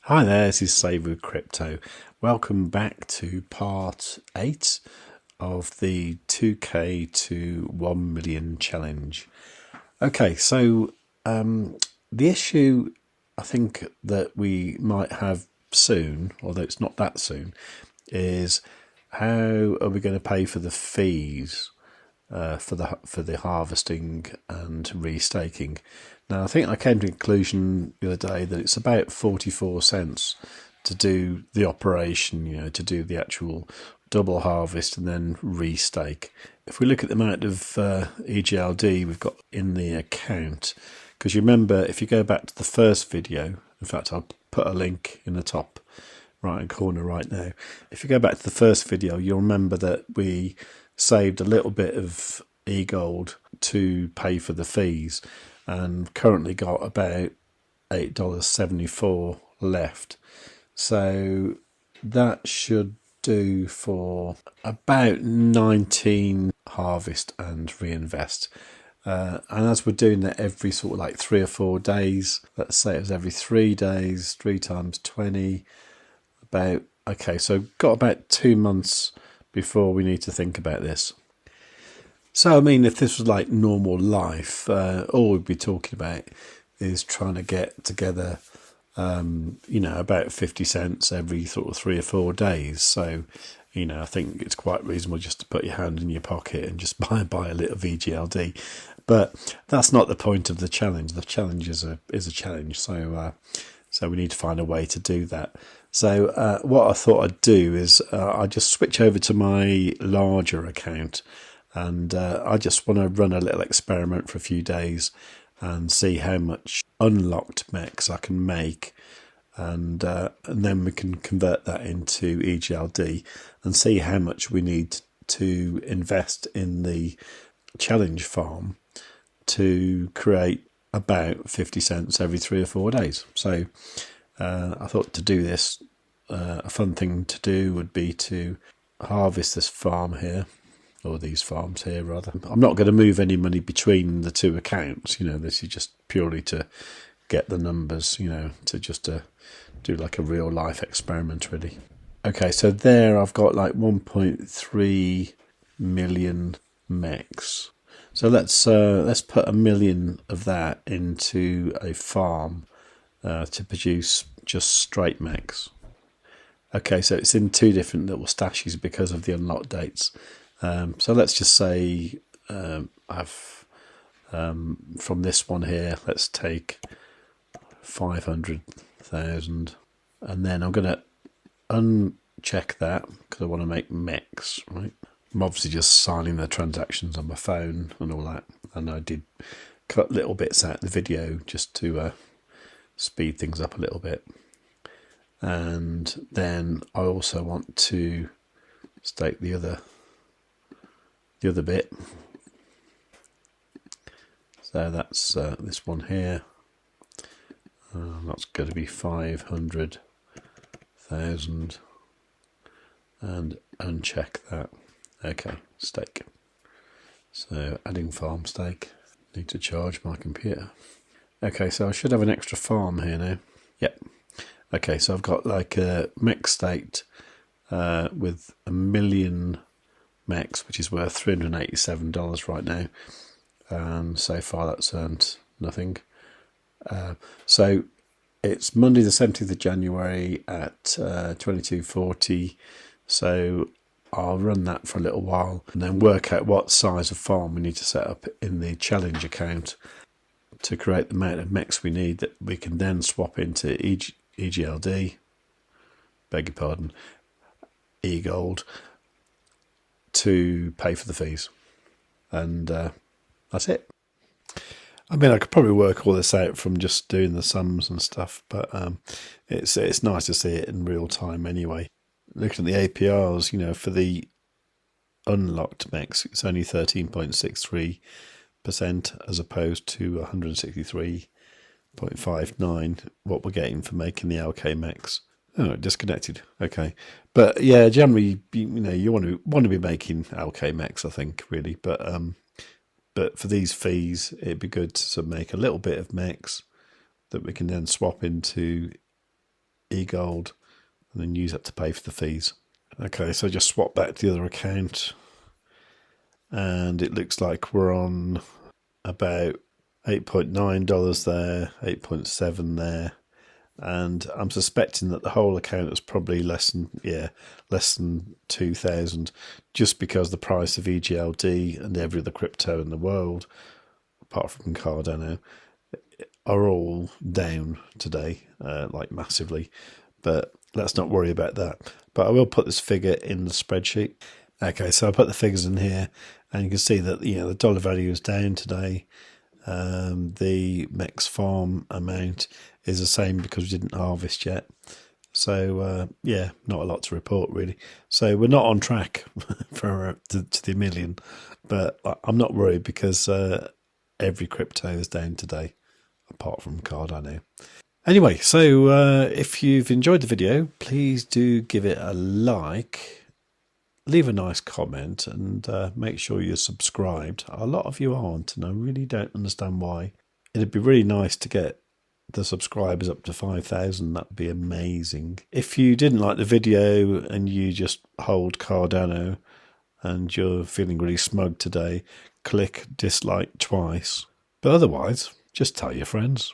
Hi there, this is Save with Crypto. Welcome back to part 8 of the 2K to 1 million challenge. Okay, so the issue I think that we might have soon, although it's not that soon, is how are we going to pay for the fees for the harvesting and restaking. Now, I think I came to the conclusion the other day that it's about 44 cents to do the operation, to do the actual double harvest and then restake. If we look at the amount of EGLD we've got in the account, because you remember, if you go back to the first video, in fact, I'll put a link in the top right-hand corner right now. If you go back to the first video, you'll remember that we saved a little bit of eGold to pay for the fees and currently got about $8.74 left. So that should do for about 19 harvest and reinvest. And as we're doing that every sort of like 3 or 4 days, let's say it was every 3 days, 3 times 20, so got about 2 months before we need to think about this. So, I mean, if this was like normal life, all we'd be talking about is trying to get together, about 50 cents every sort of 3 or 4 days. So, I think it's quite reasonable just to put your hand in your pocket and just buy a little VGLD. But that's not the point of the challenge. The challenge is a challenge. So we need to find a way to do that. So what I thought I'd do is I just switch over to my larger account, and I just want to run a little experiment for a few days and see how much unlocked MEX I can make, and then we can convert that into EGLD and see how much we need to invest in the challenge farm to create about 50 cents every 3 or 4 days. So I thought to do this, a fun thing to do would be to harvest this farm here, or these farms here rather. I'm not going to move any money between the two accounts. This is just purely to get the numbers, to just do like a real life experiment really. Okay, so there I've got like 1.3 million MEX. So let's put 1 million of that into a farm to produce just straight MEX. Okay, so it's in 2 different little stashes because of the unlock dates. So let's just say I've from this one here, let's take 500,000, and then I'm going to uncheck that because I want to make MEX, right? I'm obviously just signing the transactions on my phone and all that, and I did cut little bits out of the video just to speed things up a little bit. And then I also want to stake the other bit. So that's this one here. That's going to be 500,000, and uncheck that. Okay, stake. So adding farm stake. Need to charge my computer. Okay, so I should have an extra farm here now. Yep. Okay, so I've got like a MEX staked with 1 million MEX, which is worth $387 right now. And so far that's earned nothing. So it's Monday the 17th of January at 22:40. So I'll run that for a little while and then work out what size of farm we need to set up in the challenge account to create the amount of MEX we need that we can then swap into EGLD, beg your pardon, eGold, to pay for the fees. And that's it. I mean, I could probably work all this out from just doing the sums and stuff, but it's nice to see it in real time anyway. Looking at the APRs, for the unlocked MEX, it's only 13.63% as opposed to 163.59 what we're getting for making the LK MEX. Oh, disconnected. Okay, but yeah, generally, you want to be making LK MEX, I think, really, but for these fees, it'd be good to make a little bit of MEX that we can then swap into eGold and then use that to pay for the fees. Okay, so just swap back to the other account, and it looks like we're on about $8.9 there, 8.7 there, and I'm suspecting that the whole account is probably less than 2,000, just because the price of EGLD and every other crypto in the world, apart from Cardano, are all down today, like massively. But let's not worry about that. But I will put this figure in the spreadsheet. Okay, so I put the figures in here, and you can see that the dollar value is down today. The MEX farm amount is the same because we didn't harvest yet. So not a lot to report really. So we're not on track for to the million, but I'm not worried because every crypto is down today, apart from Cardano. Anyway, so if you've enjoyed the video, please do give it a like, leave a nice comment, and make sure you're subscribed. A lot of you aren't, and I really don't understand why. It'd be really nice to get the subscribers up to 5,000. That'd be amazing. If you didn't like the video and you just hold Cardano and you're feeling really smug today, click dislike twice. But otherwise, just tell your friends.